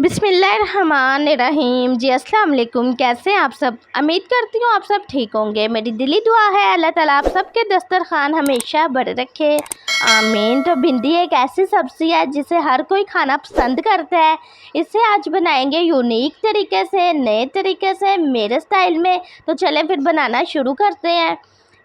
बिस्मिल्लाहिर्रहमानिर्रहीम। जी अस्सलाम वालेकुम। कैसे हैं आप सब? उम्मीद करती हूँ आप सब ठीक होंगे। मेरी दिली दुआ है अल्लाह ताला आप सबके दस्तरखान हमेशा भरे रखे, आमीन। तो भिंडी एक ऐसी सब्ज़ी है जिसे हर कोई खाना पसंद करता है। इसे आज बनाएंगे यूनिक तरीके से, नए तरीके से, मेरे स्टाइल में। तो चलें फिर बनाना शुरू करते हैं।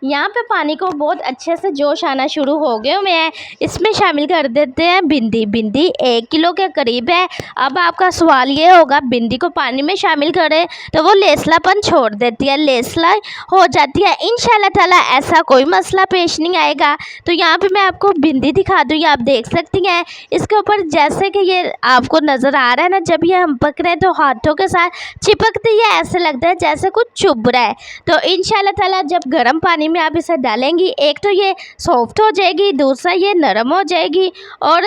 यहाँ पे पानी को बहुत अच्छे से जोश आना शुरू हो गए हुए हैं। इसमें शामिल कर देते हैं भिंडी। भिंडी 1 किलो के करीब है। अब आपका सवाल ये होगा, भिंडी को पानी में शामिल करें तो वो लेसलापन छोड़ देती है, लेसला हो जाती है। इंशाल्लाह ताला ऐसा कोई मसला पेश नहीं आएगा। तो यहाँ पे मैं आपको भिंडी दिखा दूँ, ये आप देख सकती हैं। इसके ऊपर जैसे कि ये आपको नज़र आ रहा है ना, जब ये हम पक रहे हैं तो हाथों के साथ चिपकती है, ऐसे लगता है जैसे कुछ चुभ रहा है। तो इंशाल्लाह ताला जब गर्म पानी में आप इसे डालेंगी, एक तो ये सॉफ्ट हो जाएगी, दूसरा ये नरम हो जाएगी, और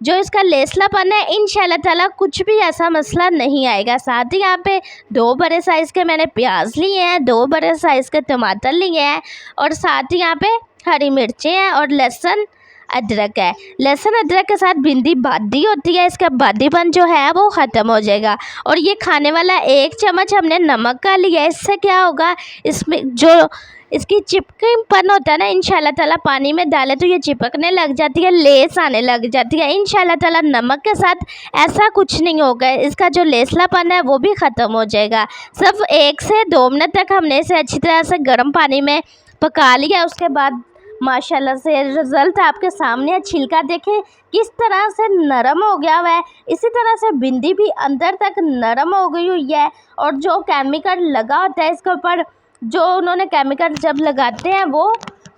जो इसका लेसलापन है इंशाल्लाह ताला कुछ भी ऐसा मसला नहीं आएगा। साथ ही यहाँ पे 2 बड़े साइज़ के मैंने प्याज लिए हैं, 2 बड़े साइज़ के टमाटर लिए हैं, और साथ ही यहाँ पे हरी मिर्चें हैं और लहसुन अदरक है। लहसुन अदरक के साथ भिंडी बादी होती है, इसका बादीपन जो है वो ख़त्म हो जाएगा। और ये खाने वाला 1 चम्मच हमने नमक का लिया है। इससे क्या होगा, इसमें जो इसकी चिपकीपन होता है ना, इंशाल्लाह ताला पानी में डाले तो ये चिपकने लग जाती है, लेस आने लग जाती है। इंशाल्लाह ताला नमक के साथ ऐसा कुछ नहीं होगा, इसका जो लेसलापन है वो भी ख़त्म हो जाएगा। सिर्फ 1 से 2 मिनट तक हमने इसे अच्छी तरह से गर्म पानी में पका लिया। उसके बाद माशाल्लाह से रिज़ल्ट आपके सामने है। छिलका देखें किस तरह से नरम हो गया हुआ है, इसी तरह से भिंडी भी अंदर तक नरम हो गई हुई है। और जो केमिकल लगा होता है इसके ऊपर, जो उन्होंने केमिकल जब लगाते हैं वो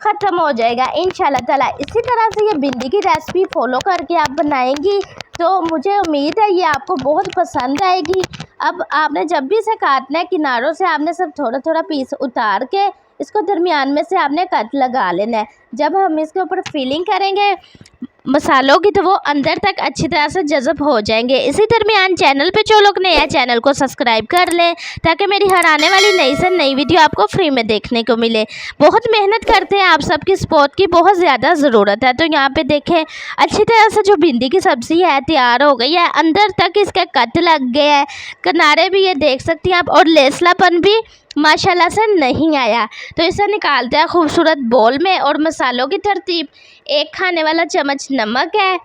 ख़त्म हो जाएगा इंशाल्लाह ताला। इसी तरह से ये भिंडी की रेसिपी फॉलो करके आप बनाएंगी तो मुझे उम्मीद है ये आपको बहुत पसंद आएगी। अब आपने जब भी इसे काटना है, किनारों से आपने सब थोड़ा थोड़ा पीस उतार के इसको दरमियान में से आपने कट लगा लेना है। जब हम इसके ऊपर फिलिंग करेंगे मसालों की तो वो अंदर तक अच्छी तरह से जज़ब हो जाएंगे। इसी दरमियान चैनल पे जो लोग नए हैं चैनल को सब्सक्राइब कर लें, ताकि मेरी हर आने वाली नई से नई वीडियो आपको फ्री में देखने को मिले। बहुत मेहनत करते हैं, आप सबकी सपोर्ट की बहुत ज़्यादा ज़रूरत है। तो यहाँ पे देखें अच्छी तरह से जो भिंडी की सब्ज़ी है तैयार हो गई है, अंदर तक इसके कट लग गए हैं, किनारे भी ये देख सकती हैं आप, और लेसलापन भी माशाल्लाह से नहीं आया। तो इसे निकालते हैं खूबसूरत बोल में। और मसालों की तरतीब, 1 खाने वाला चम्मच नमक है,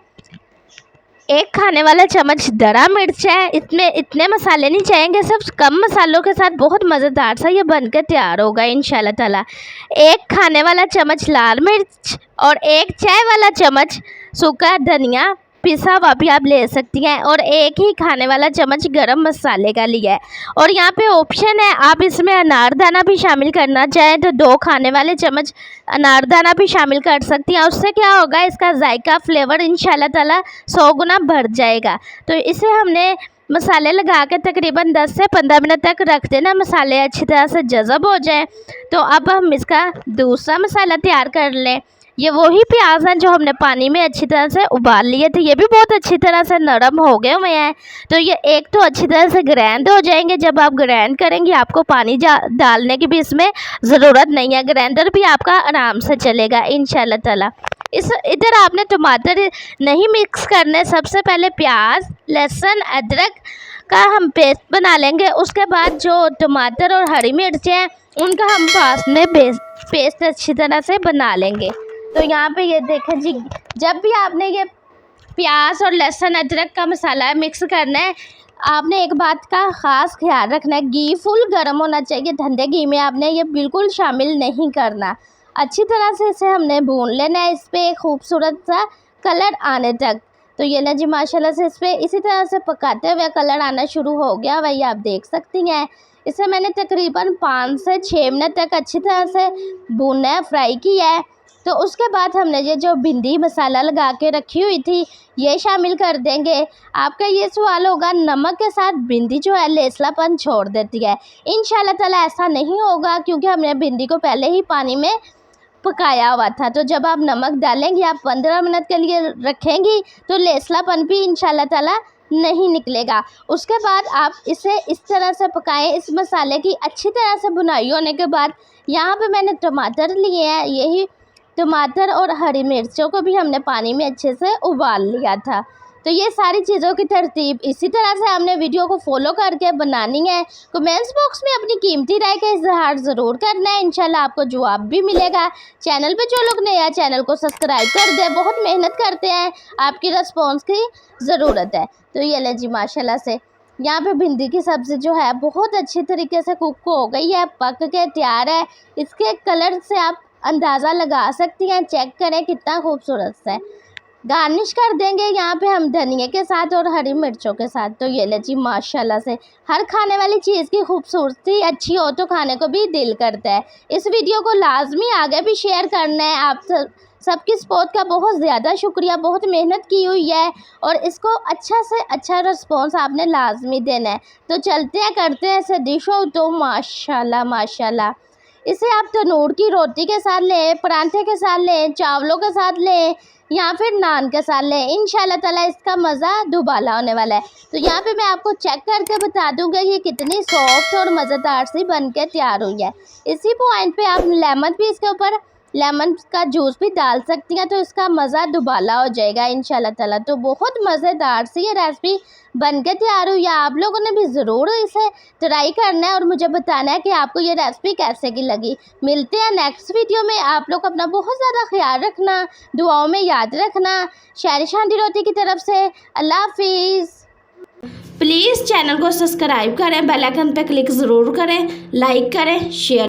1 खाने वाला चम्मच दरा मिर्च है। इतने मसाले नहीं चाहिए, सिर्फ कम मसालों के साथ बहुत मज़ेदार सा ये बनकर तैयार होगा इंशाल्लाह ताला। 1 खाने वाला चम्मच लाल मिर्च और 1 चाय वाला चम्मच सूखा धनिया पिसा हुआ भी आप ले सकती हैं, और 1 ही खाने वाला चम्मच गरम मसाले का लिया है। और यहाँ पे ऑप्शन है, आप इसमें अनारदाना भी शामिल करना चाहें तो 2 खाने वाले चम्मच अनारदाना भी शामिल कर सकती हैं। उससे क्या होगा, इसका जायका फ्लेवर इंशाल्लाह ताला 100 गुना बढ़ जाएगा। तो इसे हमने मसाले लगा के तकरीबन 10 से 15 मिनट तक रख देना, मसाले अच्छी तरह से जज़ब हो जाए। तो अब हम इसका दूसरा मसाला तैयार कर लें। ये वही प्याज हैं जो हमने पानी में अच्छी तरह से उबाल लिए थे, ये भी बहुत अच्छी तरह से नरम हो गए हुए हैं। तो ये एक तो अच्छी तरह से ग्राइंड हो जाएंगे। जब आप ग्राइंड करेंगे आपको पानी डालने की भी इसमें ज़रूरत नहीं है, ग्राइंडर भी आपका आराम से चलेगा इंशाल्लाह ताला। इधर आपने टमाटर नहीं मिक्स करने, सबसे पहले प्याज लहसुन अदरक का हम पेस्ट बना लेंगे। उसके बाद जो टमाटर और हरी मिर्चें हैं उनका हम पास में पेस्ट अच्छी तरह से बना लेंगे। तो यहाँ पे ये देखें जी, जब भी आपने ये प्याज और लहसुन अदरक का मसाला मिक्स करना है, आपने एक बात का ख़ास ख्याल रखना है, घी फुल गर्म होना चाहिए। ठंडे घी में आपने ये बिल्कुल शामिल नहीं करना। अच्छी तरह से इसे हमने भून लेना है, इस पर एक खूबसूरत सा कलर आने तक। तो ये ना जी माशाल्लाह से इस पर इसी तरह से पकाते हुए कलर आना शुरू हो गया, वही आप देख सकती हैं। इसे मैंने तकरीबन 5 से 6 मिनट तक अच्छी तरह से भूनना है, फ्राई किया है। तो उसके बाद हमने ये जो भिंडी मसाला लगा के रखी हुई थी ये शामिल कर देंगे। आपका ये सवाल होगा, नमक के साथ भिंडी जो है लेसलापन छोड़ देती है? इंशाल्लाह ताला ऐसा नहीं होगा, क्योंकि हमने भिंडी को पहले ही पानी में पकाया हुआ था। तो जब आप नमक डालेंगी, आप 15 मिनट के लिए रखेंगी तो लेसलापन भी इंशाल्लाह ताला नहीं निकलेगा। उसके बाद आप इसे इस तरह से पकाएं। इस मसाले की अच्छी तरह से भुनाई होने के बाद यहाँ पे मैंने टमाटर लिए हैं, यही टमाटर और हरी मिर्चों को भी हमने पानी में अच्छे से उबाल लिया था। तो ये सारी चीज़ों की तरतीब इसी तरह से हमने वीडियो को फॉलो करके बनानी है। कमेंट्स बॉक्स में अपनी कीमती राय का इजहार ज़रूर करना है, इंशाल्लाह आपको जवाब भी मिलेगा। चैनल पे जो लोग नए हैं चैनल को सब्सक्राइब कर दें, बहुत मेहनत करते हैं, आपकी रिस्पॉन्स की ज़रूरत है। तो ये ले जी माशाल्लाह से यहाँ पे भिंडी की सब्ज़ी जो है बहुत अच्छी तरीके से कुक हो गई है, पक के तैयार है। इसके कलर से आप अंदाज़ा लगा सकती हैं, चेक करें कितना खूबसूरत से। गार्निश कर देंगे यहाँ पे हम धनिया के साथ और हरी मिर्चों के साथ। तो ये ले जी माशाल्लाह से हर खाने वाली चीज़ की खूबसूरती अच्छी हो तो खाने को भी दिल करता है। इस वीडियो को लाजमी आगे भी शेयर करना है। आप सबकी सपोर्ट का बहुत ज़्यादा शुक्रिया, बहुत मेहनत की हुई है और इसको अच्छा से अच्छा रिस्पॉन्स आपने लाजमी देना है। तो चलते हैं करते हैं इसे डिश हो तो माशाल्लाह माशाल्लाह। इसे आप तनूर की रोटी के साथ लें, परांठे के साथ लें, चावलों के साथ लें या फिर नान के साथ लें, इंशाल्लाह ताला इसका मज़ा दुबाला होने वाला है। तो यहाँ पे मैं आपको चेक करके बता दूँगा ये कितनी सॉफ्ट और मज़ेदार सी बन के तैयार हुई है। इसी पॉइंट पे आप लेमन भी इसके ऊपर लेमन का जूस भी डाल सकती हैं, तो इसका मज़ा दुबाला हो जाएगा इंशाल्लाह ताला। तो बहुत मज़ेदार सी ये रेसिपी बन के तैयार हुई है। आप लोगों ने भी ज़रूर इसे ट्राई करना है और मुझे बताना है कि आपको ये रेसिपी कैसे की लगी। मिलते हैं नेक्स्ट वीडियो में। आप लोग अपना बहुत ज़्यादा ख्याल रखना, दुआओं में याद रखना। शहरिश हांडी रोटी की तरफ से अल्लाह हाफिज़। प्लीज़ चैनल को सब्सक्राइब करें, बेल आइकन पर क्लिक ज़रूर करें, लाइक करें, शेयर